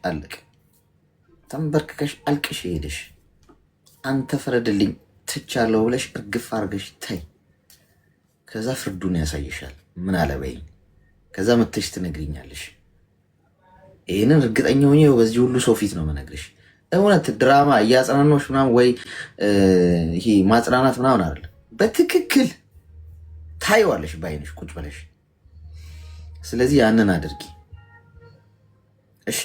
አለቅ ተንበርክከሽ አልቅሽ ሄደሽ አንተ ፍረድልኝ ትቻለው ብለሽ እርግፍ አርገሽ ታይ። ከዛ ፍርዱን ያሳይሻል። ምን አለበይኝ። ከዛ መተሽ ትነግሪኛለሽ። ይሄንን እርግጠኛ ሆኜ በዚህ ሁሉ ሰው ፊት ነው መነግርሽ። እውነት ድራማ እያጽናናሽ ምናምን ወይ ይሄ ማጽናናት ምናምን አይደለም። በትክክል ታይዋለሽ ባይነሽ ቁጭ ብለሽ። ስለዚህ ያንን አድርጊ እሺ።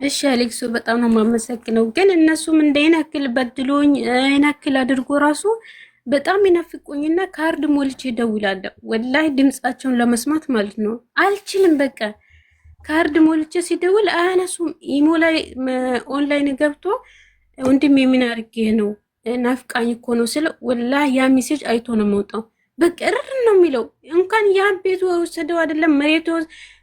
እሺ አሌክሶ በጣም ነው የማመሰግነው። ግን እነሱም እንደይናክል በድሎኝ አይናክል አድርጎ ራሱ በጣም ይናፍቁኝና ካርድ ሞልቼ እደውላለሁ። ወላሂ ድምጻቸውን ለመስማት ማለት ነው አልችልም። በቃ ካርድ ሞልቼ ሲደውል አያነሱም። ኢሞ ላይ ኦንላይን ገብቶ ወንድሜ ምን አድርጌህ ነው ናፍቃኝ እኮ ነው ስለ ወላሂ ያ ሜሴጅ አይቶ ነው የምወጣው። በቃ እርር ነው የሚለው። እንኳን ያ ቤቱ ወሰደው አይደለም መሬቱ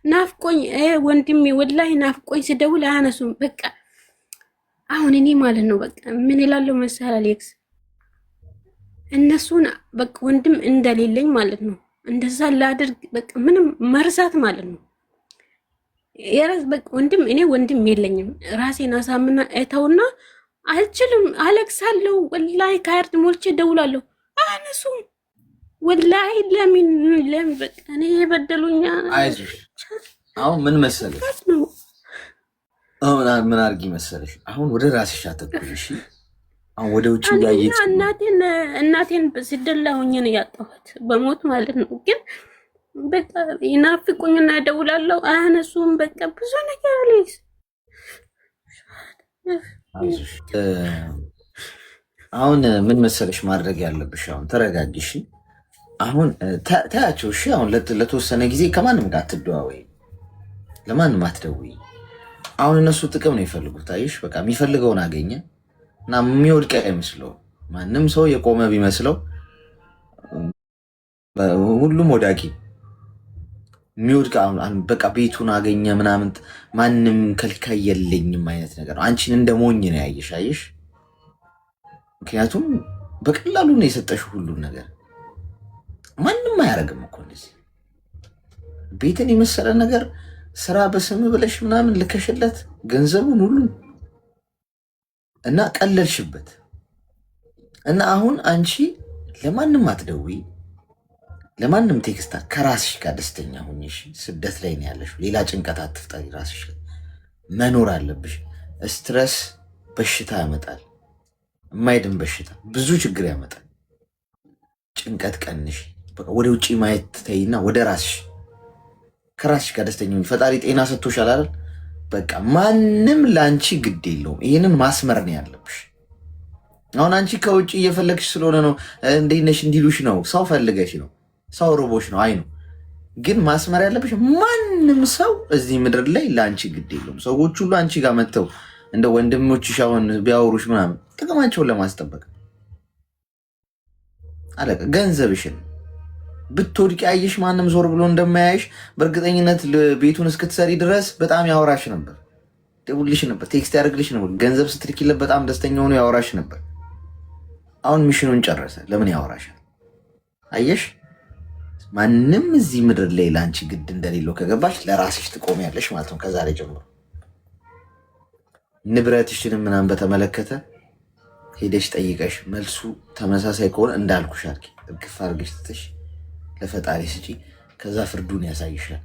ናፍቆኝ ወንድሜ ወላሂ ናፍቆኝ ሲደውል አያነሱም። በቃ አሁን እኔ ማለት ነው በቃ ምን እላለሁ መሰል አሌክስ እነሱን በቃ ወንድም እንደሌለኝ ማለት ነው እንደዛ ላድርግ በቃ ምንም መርሳት ማለት ነው የራስ በቃ ወንድም እኔ ወንድም የለኝም። ራሴን አሳምና እተውና አልችልም። አለቅሳለሁ ወላሂ ካርድ ሞልቼ እደውላለሁ አያነሱም። ወላሂ ለምን በቃ እኔ የበደሉኛ። አይዞሽ አሁን ምን መሰለሽ አሁን ምን አድርጊ መሰለሽ አሁን ወደ ራስሽ አተኩሪ እሺ። አሁን ወደ ውጭ ያየች እናቴን በስደላ ሆኜ ነው ያጣሁት በሞት ማለት ነው። ግን በቃ ይናፍቁኝና እደውላለሁ አያነሱም። በቃ ብዙ ነገር አለኝ። አሁን ምን መሰለሽ ማድረግ ያለብሽ አሁን ተረጋጊ እሺ። አሁን ታያቸው እሺ። አሁን ለተወሰነ ጊዜ ከማንም ጋር አትደዋወይ፣ ለማንም አትደውይ። አሁን እነሱ ጥቅም ነው የሚፈልጉት። አይሽ በቃ የሚፈልገውን አገኘ እና የሚወድቅ አይመስለው። ማንም ሰው የቆመ ቢመስለው ሁሉም ወዳቂ የሚወድቅ በቃ ቤቱን አገኘ ምናምን ማንም ከልካይ የለኝም አይነት ነገር ነው። አንቺን እንደ ሞኝ ነው ያየሽ። አየሽ ምክንያቱም በቀላሉ ነው የሰጠሽ ሁሉን ነገር። ማንም አያረግም እኮ እንደዚህ ቤትን የመሰለ ነገር ስራ በስም ብለሽ ምናምን ልከሽለት ገንዘቡን ሁሉ እና ቀለልሽበት እና አሁን አንቺ ለማንም አትደውይ፣ ለማንም ቴክስታ ከራስሽ ጋር ደስተኛ ሁኚ። ስደት ላይ ነው ያለሽ። ሌላ ጭንቀት አትፍጠሪ። ራስሽ መኖር አለብሽ። ስትረስ በሽታ ያመጣል። የማይድን በሽታ ብዙ ችግር ያመጣል። ጭንቀት ቀንሽ። በቃ ወደ ውጪ ማየት ተይና ወደ ራስሽ ከራስሽ ጋር ደስተኛ ሁኚ። ፈጣሪ ጤና ሰጥቶሻል አይደል? በቃ ማንም ለአንቺ ግድ የለውም። ይህንን ማስመር ነው ያለብሽ። አሁን አንቺ ከውጭ እየፈለግሽ ስለሆነ ነው እንዴት ነሽ እንዲሉሽ ነው። ሰው ፈልገሽ ነው፣ ሰው ርቦሽ ነው። አይ ነው ግን ማስመር ያለብሽ ማንም ሰው እዚህ ምድር ላይ ለአንቺ ግድ የለውም። ሰዎች ሁሉ አንቺ ጋር መጥተው እንደ ወንድሞችሽ አሁን ቢያወሩሽ ምናምን ጥቅማቸውን ለማስጠበቅ አለቀ። ገንዘብሽን ብትወድቂ ያየሽ ማንም ዞር ብሎ እንደማያይሽ በእርግጠኝነት ቤቱን እስክትሰሪ ድረስ በጣም ያወራሽ ነበር፣ ደውልሽ ነበር፣ ቴክስት ያደርግልሽ ነበር። ገንዘብ ስትልኪለት በጣም ደስተኛ ሆኖ ያወራሽ ነበር። አሁን ሚሽኑን ጨረሰ። ለምን ያወራሻል? አየሽ ማንም እዚህ ምድር ላይ ለአንቺ ግድ እንደሌለው ከገባሽ ለራስሽ ትቆሚያለሽ ማለት ነው። ከዛሬ ጀምሮ ንብረትሽንም ምናምን በተመለከተ ሄደሽ ጠይቀሽ መልሱ ተመሳሳይ ከሆነ እንዳልኩሽ አድርጊ። እርግፍ አድርገሽ ትተሽ ለፈጣሪ ስጪ። ከዛ ፍርዱን ያሳይሻል።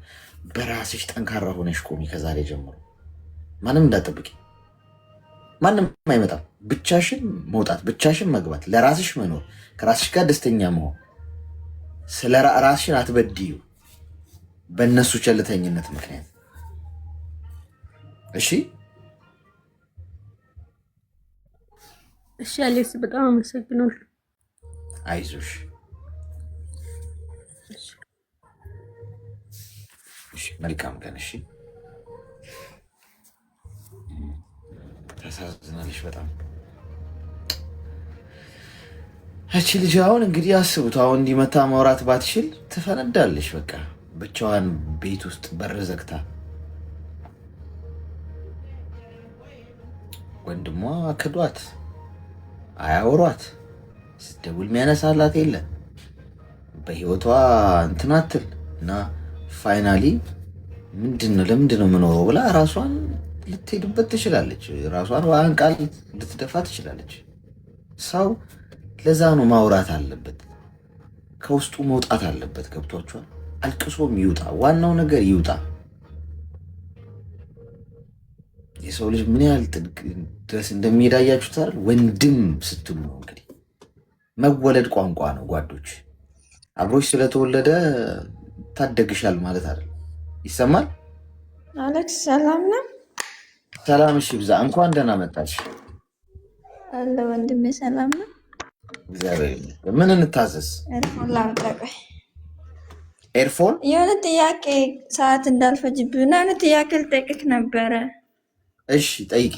በራስሽ ጠንካራ ሆነሽ ቆሚ። ከዛሬ ጀምሮ ማንም እንዳጠብቂ። ማንም አይመጣም። ብቻሽን መውጣት፣ ብቻሽን መግባት፣ ለራስሽ መኖር፣ ከራስሽ ጋር ደስተኛ መሆን። ስለ ራስሽን አትበድዩ በእነሱ ቸልተኝነት ምክንያት። እሺ እሺ አሌክስ በጣም አመሰግናለሁ። አይዞሽ። እሺ መልካም ቀን። እሺ ታሳዝናለሽ በጣም እቺ ልጅ። አሁን እንግዲህ አስቡት፣ አሁን እንዲመታ ማውራት ባትችል ትፈነዳለሽ። በቃ ብቻዋን ቤት ውስጥ በር ዘግታ ወንድሟ ክዷት አያወሯት፣ ስትደውል የሚያነሳላት የለ፣ በህይወቷ እንትናትል እና ፋይናሊ ምንድነው ለምንድነው የምኖረው ብላ ራሷን ልትሄድበት ትችላለች። ራሷን በአንቃል ልትደፋ ትችላለች። ሰው ለዛ ነው ማውራት አለበት፣ ከውስጡ መውጣት አለበት። ገብቷችኋል? አልቅሶም ይውጣ፣ ዋናው ነገር ይውጣ። የሰው ልጅ ምን ያህል ጥልቅ ድረስ እንደሚሄድ አያችሁታል። ወንድም ስትሉ ነው እንግዲህ መወለድ ቋንቋ ነው ጓዶች። አብሮች ስለተወለደ ታደግሻል ማለት አይደለም። ይሰማል? አሌክስ ሰላም ነው? ሰላም እሺ፣ ብዛ እንኳን ደህና መጣሽ። አለ ወንድሜ ሰላም ነው? እግዚአብሔር ይመስገን። ምን እንታዘዝ? ኤርፎን ላምጣ። ቆይ ኤርፎን? የሆነ ጥያቄ ሰዓት እንዳልፈጅብህ የሆነ ጥያቄ ልጠይቅህ ነበረ። እሺ ጠይቂ።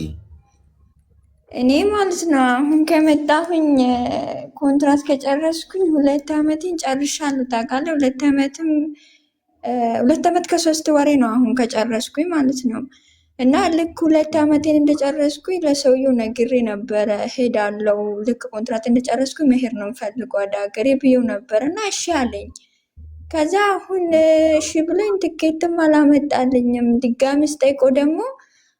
እኔ ማለት ነው አሁን ከመጣሁኝ ኮንትራት ከጨረስኩኝ 2 ዓመቴን ጨርሻለሁ። ታውቃለህ? 2 ዓመት ከ3 ወሬ ነው አሁን ከጨረስኩኝ ማለት ነው። እና ልክ 2 ዓመቴን እንደጨረስኩኝ ለሰውየው ነግሬ ነበረ ሄዳለው። ልክ ኮንትራት እንደጨረስኩኝ መሄድ ነው የምፈልገው ወደ ሀገሬ ብዬው ነበር እና እሺ አለኝ። ከዛ አሁን እሺ ብሎኝ ትኬትም አላመጣልኝም። ድጋሚ ስጠይቀው ደግሞ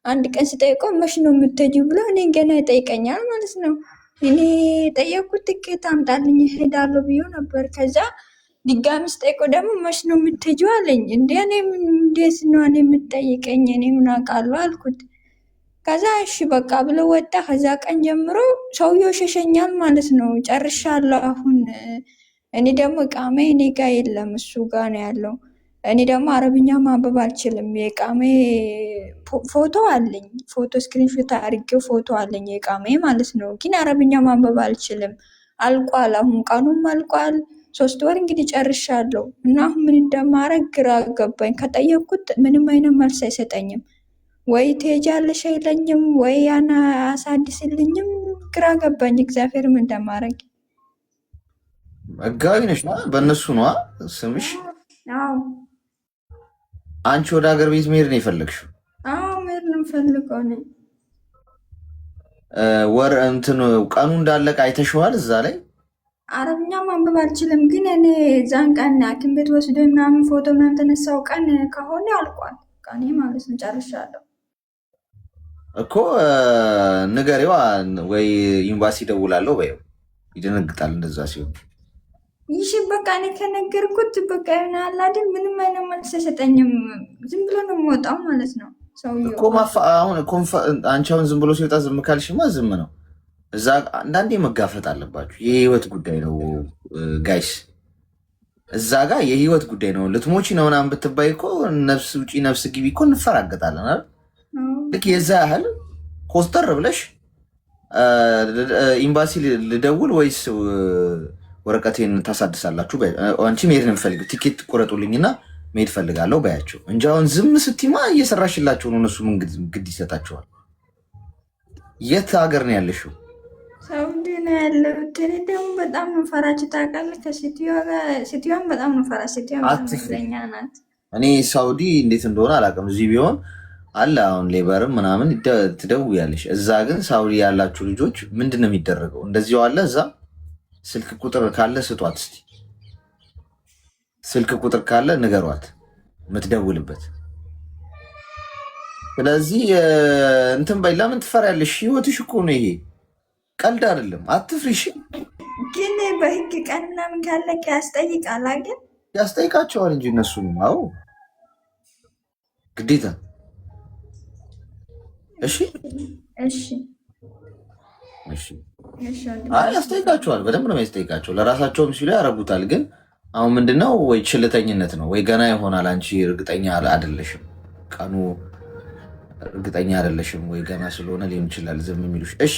አንድ ቀን ስጠይቀው መች ነው የምትሄጂው ብሎ እኔ ገና ይጠይቀኛል ማለት ነው። እኔ የጠየኩት ትኬት አምጣልኝ ሄዳለሁ ብዬው ነበር። ከዛ ድጋሚ ስጠይቀው ደግሞ መች ነው የምትሄጂው አለኝ። እንዴ እኔ እንዴት ነው እኔ የምትጠይቀኝ? እኔ ምን አውቃለሁ አልኩት። ከዛ እሺ በቃ ብሎ ወጣ። ከዛ ቀን ጀምሮ ሰውየው ሸሸኛል ማለት ነው። ጨርሻለሁ አሁን። እኔ ደግሞ እቃሜ እኔ ጋ የለም እሱ ጋ ነው ያለው። እኔ ደግሞ አረብኛ ማንበብ አልችልም። የቃሜ ፎቶ አለኝ፣ ፎቶ ስክሪንሾት አድርጌው ፎቶ አለኝ የቃሜ ማለት ነው። ግን አረብኛ ማንበብ አልችልም። አልቋል፣ አሁን ቀኑም አልቋል። 3 ወር እንግዲህ ጨርሻለሁ እና አሁን ምን እንደማረግ ግራ ገባኝ። ከጠየቅኩት ምንም አይነት መልስ አይሰጠኝም። ወይ ትሄጃለሽ አይለኝም፣ ወይ ያና አሳድስልኝም። ግራ ገባኝ። እግዚአብሔር ምን እንደማረግ። ህጋዊ ነሽ? በእነሱ ነዋ ስምሽ? አዎ። አንቺ ወደ ሀገር ቤት መሄድ ነው የፈለግሽው? አዎ መሄድ ነው የምፈልገው ነኝ። ወር እንትን ቀኑ እንዳለቀ አይተሽዋል? እዛ ላይ አረብኛ ማንበብ አልችልም፣ ግን እኔ እዛን ቀን ሐኪም ቤት ወስዶ ምናምን ፎቶ ምናምን ተነሳው ቀን ከሆነ አልቋል ቀኔ ማለት ነው። ጨርሻለሁ እኮ ንገሪዋ፣ ወይ ኤምባሲ ደውላለሁ በይው። ይደነግጣል እንደዛ ሲሆን። ይሽ በቃ እኔ ከነገርኩት በቃ ይሆናል አይደል? ምንም አይነት መልስ አይሰጠኝም። ዝም ብሎ ነው የምወጣው ማለት ነው ሰውዬው እኮ አሁን አንቺ አሁን ዝም ብሎ ሲወጣ ዝም ካልሽማ ዝም ነው። እዛ አንዳንዴ መጋፈጥ አለባችሁ። የህይወት ጉዳይ ነው ጋይስ። እዛ ጋር የህይወት ጉዳይ ነው። ልትሞቺ ነው ምናምን ብትባይ እኮ ነፍስ ውጪ ነፍስ ግቢ እኮ እንፈራገጣለን አይደል? ልክ የዛ ያህል ኮስተር ብለሽ ኤምባሲ ልደውል ወይስ ወረቀቴን ታሳድሳላችሁ? አንቺ መሄድ ነው የምፈልገው፣ ቲኬት ቁረጡልኝና መሄድ ፈልጋለሁ በያቸው እንጂ አሁን ዝም ስትማ እየሰራሽላቸው ነው። እነሱ ምን ግድ ይሰጣቸዋል? የት ሀገር ነው ያለሽው? ሳውዲ ነው ያለሁት። እኔ ደግሞ በጣም ነው ፈራችሁ ታውቃለህ። ከሴትዮዋን በጣም ነው ፈራ። ሴትዮዋ መለኛ ናት። እኔ ሳውዲ እንዴት እንደሆነ አላውቅም። እዚህ ቢሆን አለ አሁን ሌበርም ምናምን ትደውያለሽ። እዛ ግን ሳውዲ ያላችሁ ልጆች ምንድን ነው የሚደረገው? እንደዚሁ አለ እዛ። ስልክ ቁጥር ካለ ስጧት እስቲ። ስልክ ቁጥር ካለ ንገሯት የምትደውልበት። ስለዚህ እንትን በይ። ለምን ትፈሪያለሽ? ህይወትሽ እኮ ነው ይሄ፣ ቀልድ አይደለም። አትፍሪሽ። ግን በህግ ቀን ምናምን ካለቀ ያስጠይቃል አይደል? ያስጠይቃቸዋል እንጂ እነሱንም። አዎ ግዴታ። እሺ እሺ እሺ። አይ ያስጠይቃቸዋል፣ በደንብ ነው ያስጠይቃቸው። ለራሳቸውም ሲሉ ያደርጉታል። ግን አሁን ምንድነው ወይ ችልተኝነት ነው ወይ ገና ይሆናል። አንቺ እርግጠኛ አይደለሽም፣ ቀኑ እርግጠኛ አይደለሽም ወይ ገና ስለሆነ ሊሆን ይችላል ዝም የሚሉሽ። እሺ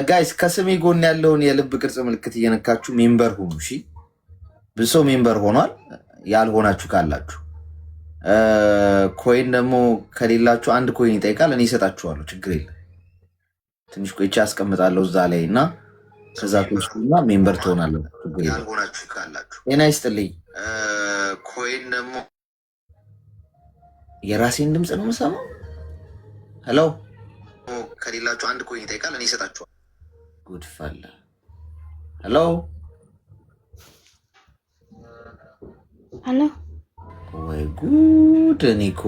ጋይስ፣ ከስሜ ጎን ያለውን የልብ ቅርጽ ምልክት እየነካችሁ ሜምበር ሁኑ። እሺ ብዙ ሰው ሜምበር ሆኗል። ያልሆናችሁ ካላችሁ ኮይን ደግሞ ከሌላችሁ አንድ ኮይን ይጠይቃል። እኔ እሰጣችኋለሁ፣ ችግር የለም። ትንሽ ቆይቼ ያስቀምጣለሁ እዛ ላይ እና ከዛ ትወስዱና ሜምበር ትሆናላችሁ። ያልሆናችሁ ካላችሁ ጤና ይስጥልኝ። ኮይን ደግሞ የራሴን ድምፅ ነው የምሰማው። ሄሎ ከሌላችሁ አንድ ኮይን ይጠይቃል። እኔ እሰጣችኋለሁ። ጉድፈላ። ሄሎ ሄሎ ወይ ጉድ! እኔ እኮ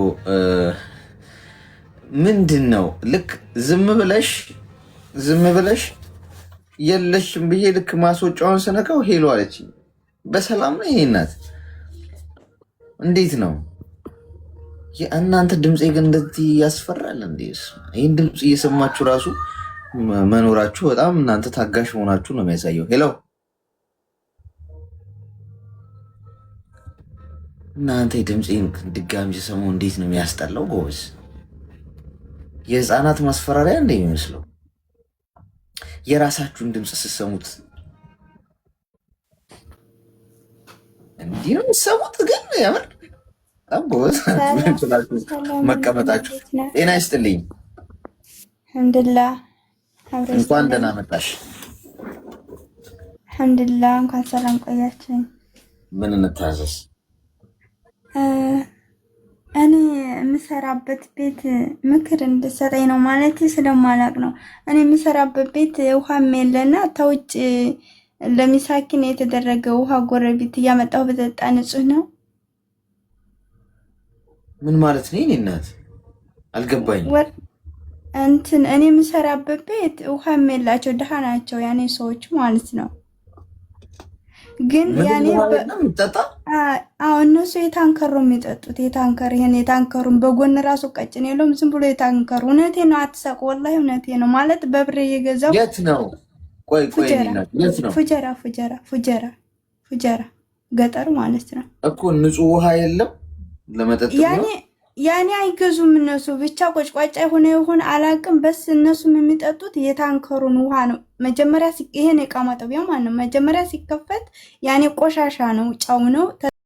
ምንድን ነው ልክ ዝም ብለሽ የለሽም ብዬ ልክ ማስወጫውን ስነካው ሄሎ አለች። በሰላም ነው የኔ እናት? እንዴት ነው የእናንተ ድምፄ ግን እንደዚህ ያስፈራል እንዴ? ይህን ድምፅ እየሰማችሁ ራሱ መኖራችሁ በጣም እናንተ ታጋሽ መሆናችሁ ነው የሚያሳየው። ሄሎ እናንተ ድምፄን ድጋሚ ሲሰሙ እንዴት ነው የሚያስጠላው ጎበዝ! የህፃናት ማስፈራሪያ እንደ የሚመስለው የራሳችሁን ድምፅ ስትሰሙት እንዲህ ነው የምትሰሙት። ግን የምር በጣም ጎበዝ መቀመጣችሁ። ጤና ይስጥልኝ። አልሐምዱሊላህ። እንኳን ደህና መጣሽ። አልሐምዱሊላህ። እንኳን ሰላም ቆያችን። ምን እንታዘዝ? እኔ የምሰራበት ቤት ምክር እንድሰጠኝ ነው ማለት ስለማላቅ ነው። እኔ የምሰራበት ቤት ውሃም የለና ተውጭ ለሚሳኪን የተደረገ ውሃ ጎረቤት እያመጣሁ በጠጣ ንጹህ ነው። ምን ማለት ነው? እኔ እናት አልገባኝም። እኔ የምሰራበት ቤት ውሃም የላቸው ድሃ ናቸው ያኔ ሰዎች ማለት ነው። ግን ያኔ እነሱ የታንከሩ የሚጠጡት የታንከሩን በጎን ራሱ ቀጭን የለውም። ዝም ብሎ የታንከሩ። እውነቴ ነው፣ አትሳቁ። ወላሂ እውነቴ ነው። ማለት በብር እየገዛው የት ነው? ቆይ የት ነው? ፉጀራ ገጠር ማለት ነው እኮ። ንጹህ ውሃ የለም ለመጠጥ ያኔ አይገዙም እነሱ። ብቻ ቆጭቋጫ የሆነ ይሁን አላቅም። በስ እነሱም የሚጠጡት የታንከሩን ውሃ ነው። መጀመሪያ ይሄን የቃ ማጠቢያ ማለት ነው። መጀመሪያ ሲከፈት ያኔ ቆሻሻ ነው፣ ጫው ነው።